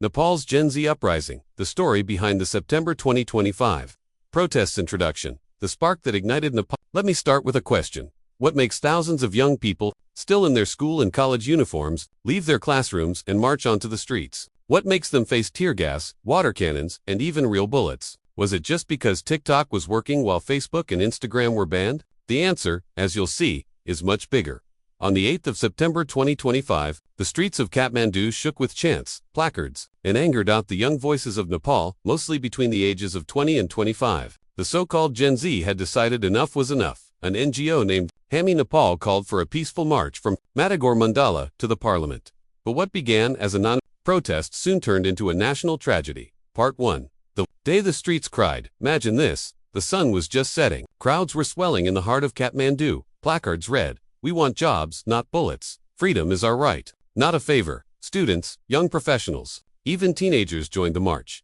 Nepal's Gen Z Uprising, the story behind the September 2025 protests. Introduction. The spark that ignited Nepal. Let me start with a question. What makes thousands of young people, still in their school and college uniforms, leave their classrooms and march onto the streets? What makes them face tear gas, water cannons, and even real bullets? Was it just because TikTok was working while Facebook and Instagram were banned? The answer, as you'll see, is much bigger. On the 8th of September 2025, the streets of Kathmandu shook with chants, placards, and anger. The young voices of Nepal, mostly between the ages of 20 and 25, the so-called Gen Z, had decided enough was enough. An NGO named Hami Nepal called for a peaceful march from Maitighar Mandala to the parliament. But what began as a non-protest soon turned into a national tragedy. Part 1. The day the streets cried. Imagine this. The sun was just setting. Crowds were swelling in the heart of Kathmandu. Placards read, "We want jobs, not bullets. Freedom is our right, not a favor." Students, young professionals, even teenagers joined the march.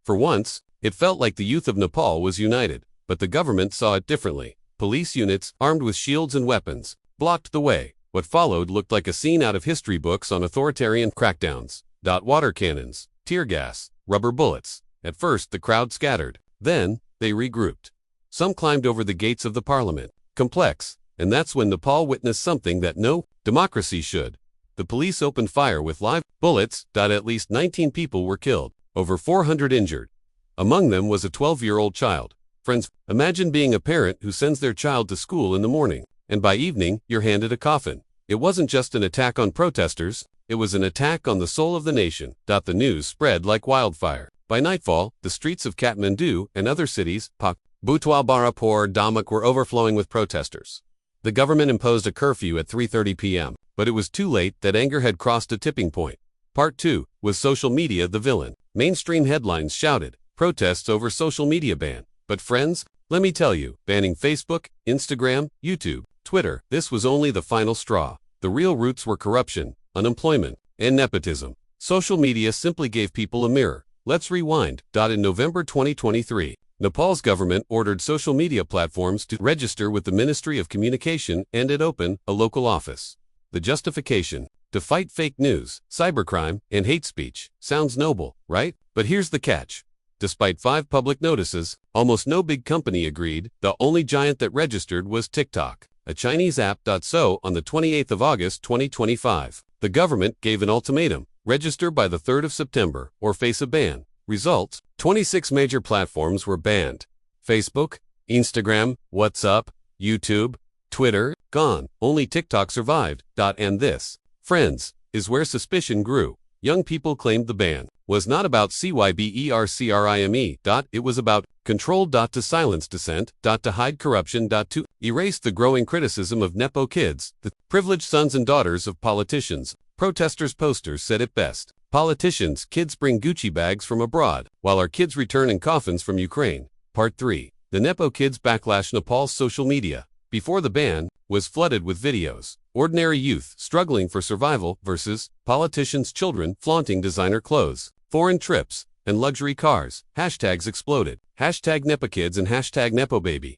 For once, it felt like the youth of Nepal was united, but the government saw it differently. Police units, armed with shields and weapons, blocked the way. What followed looked like a scene out of history books on authoritarian crackdowns. Water cannons, tear gas, rubber bullets. At first, the crowd scattered. Then, they regrouped. Some climbed over the gates of the parliament. Complex. And that's when Nepal witnessed something that no democracy should. The police opened fire with live bullets. At least 19 people were killed, over 400 injured. Among them was a 12-year-old child. Friends, imagine being a parent who sends their child to school in the morning, and by evening, you're handed a coffin. It wasn't just an attack on protesters, it was an attack on the soul of the nation. The news spread like wildfire. By nightfall, the streets of Kathmandu and other cities, Butwa, Barapur, Damak, were overflowing with protesters. The government imposed a curfew at 3:30 p.m., but it was too late. That anger had crossed a tipping point. Part 2. Was social media the villain? Mainstream headlines shouted, "Protests over social media ban." But friends, let me tell you, banning Facebook, Instagram, YouTube, Twitter, this was only the final straw. The real roots were corruption, unemployment, and nepotism. Social media simply gave people a mirror. Let's rewind. In November 2023, Nepal's government ordered social media platforms to register with the Ministry of Communication and open a local office. The justification: to fight fake news, cybercrime, and hate speech. Sounds noble, right? But here's the catch. Despite 5 public notices, almost no big company agreed. The only giant that registered was TikTok, a Chinese app. So, on the 28th of August 2025, the government gave an ultimatum: register by the 3rd of September or face a ban. Results: 26 major platforms were banned. Facebook, Instagram, WhatsApp, YouTube, Twitter, gone. Only TikTok survived. And this, friends, is where suspicion grew. Young people claimed the ban was not about cybercrime. It was about control. To silence dissent. To hide corruption. To erase the growing criticism of Nepo kids, the privileged sons and daughters of politicians. Protesters' posters said it best. Politicians' kids bring Gucci bags from abroad, while our kids return in coffins from Ukraine. Part 3. The Nepo kids backlash. Nepal's social media, before the ban, was flooded with videos. Ordinary youth struggling for survival versus politicians' children flaunting designer clothes, foreign trips, and luxury cars. Hashtags exploded. Hashtag NepoKids and hashtag NepoBaby.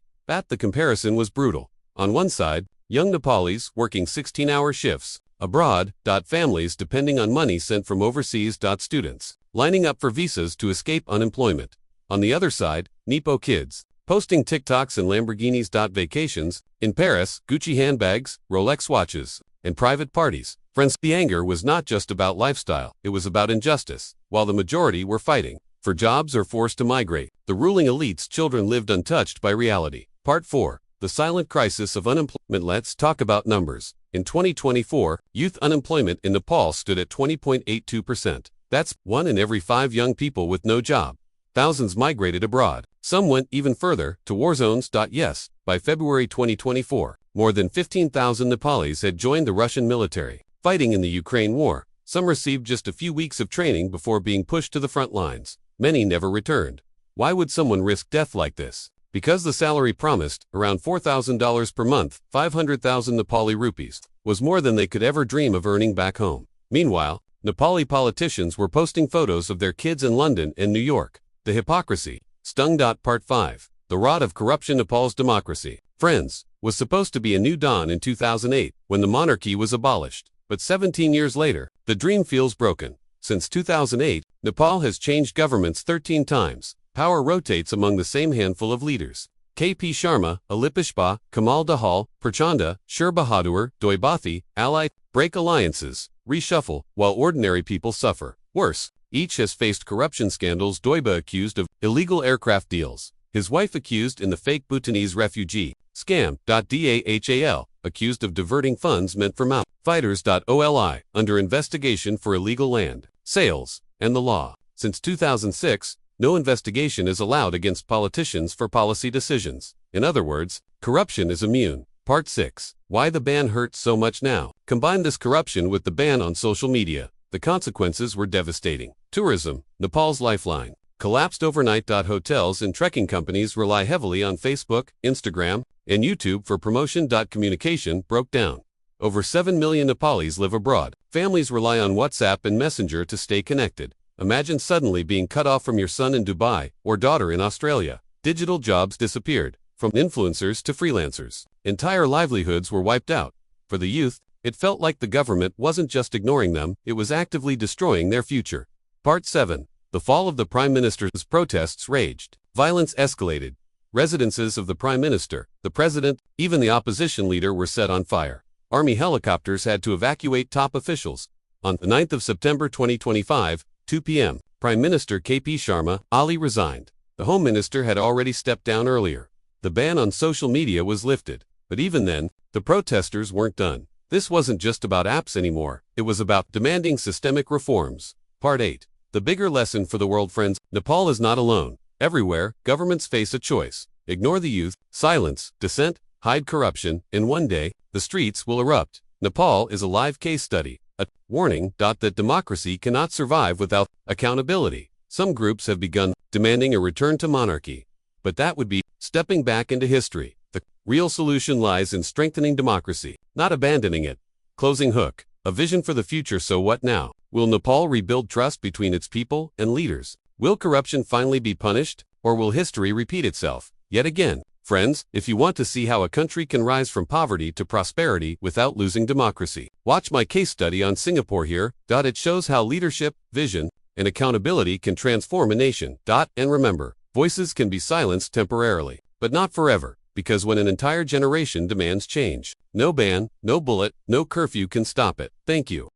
The comparison was brutal. On one side, young Nepalis working 16-hour shifts abroad. Families depending on money sent from overseas. Students lining up for visas to escape unemployment. On the other side, Nepo kids posting TikToks and Lamborghinis. Vacations in Paris, Gucci handbags, Rolex watches, and private parties. Friends, the anger was not just about lifestyle, it was about injustice. While the majority were fighting for jobs or forced to migrate, the ruling elite's children lived untouched by reality. Part 4. The silent crisis of unemployment. Let's talk about numbers. In 2024, youth unemployment in Nepal stood at 20.82%. That's 1 in every 5 young people with no job. Thousands migrated abroad. Some went even further, to war zones. Yes, by February 2024, more than 15,000 Nepalis had joined the Russian military, fighting in the Ukraine war. Some received just a few weeks of training before being pushed to the front lines. Many never returned. Why would someone risk death like this? Because the salary promised, around $4,000 per month, 500,000 Nepali rupees, was more than they could ever dream of earning back home. Meanwhile, Nepali politicians were posting photos of their kids in London and New York. The hypocrisy stung. Part 5. The rot of corruption. Nepal's democracy, friends, was supposed to be a new dawn in 2008, when the monarchy was abolished. But 17 years later, the dream feels broken. Since 2008, Nepal has changed governments 13 times. Power rotates among the same handful of leaders. K.P. Sharma, Alipishpa, Kamal Dahal, Prachanda, Sher Bahadur, Doibathi, ally, break alliances, reshuffle, while ordinary people suffer. Worse, each has faced corruption scandals. Doiba accused of illegal aircraft deals. His wife accused in the fake Bhutanese refugee scam. Dahal accused of diverting funds meant for Mao fighters. Oli under investigation for illegal land sales and the law. Since 2006, no investigation is allowed against politicians for policy decisions. In other words, corruption is immune. Part 6. Why the ban hurts so much now. Combine this corruption with the ban on social media. The consequences were devastating. Tourism, Nepal's lifeline, collapsed overnight. Hotels and trekking companies rely heavily on Facebook, Instagram, and YouTube for promotion. Communication broke down. Over 7 million Nepalis live abroad. Families rely on WhatsApp and Messenger to stay connected. Imagine suddenly being cut off from your son in Dubai or daughter in Australia. Digital jobs disappeared, from influencers to freelancers. Entire livelihoods were wiped out. For the youth, it felt like the government wasn't just ignoring them, it was actively destroying their future. Part 7. The fall of the Prime Minister's protests raged. Violence escalated. Residences of the Prime Minister, the President, even the opposition leader were set on fire. Army helicopters had to evacuate top officials. On the 9th of September 2025, 2 p.m., Prime Minister K.P. Sharma Ali resigned. The Home Minister had already stepped down earlier. The ban on social media was lifted. But even then, the protesters weren't done. This wasn't just about apps anymore. It was about demanding systemic reforms. Part 8. The bigger lesson for the world. Friends, Nepal is not alone. Everywhere, governments face a choice. Ignore the youth, silence dissent, hide corruption, and one day, the streets will erupt. Nepal is a live case study. A warning. That democracy cannot survive without accountability. Some groups have begun demanding a return to monarchy. But that would be stepping back into history. The real solution lies in strengthening democracy, not abandoning it. Closing hook. A vision for the future. So what now? Will Nepal rebuild trust between its people and leaders? Will corruption finally be punished? Or will history repeat itself yet again? Friends, if you want to see how a country can rise from poverty to prosperity without losing democracy, watch my case study on Singapore here. It shows how leadership, vision, and accountability can transform a nation. And remember, voices can be silenced temporarily, but not forever, because when an entire generation demands change, no ban, no bullet, no curfew can stop it. Thank you.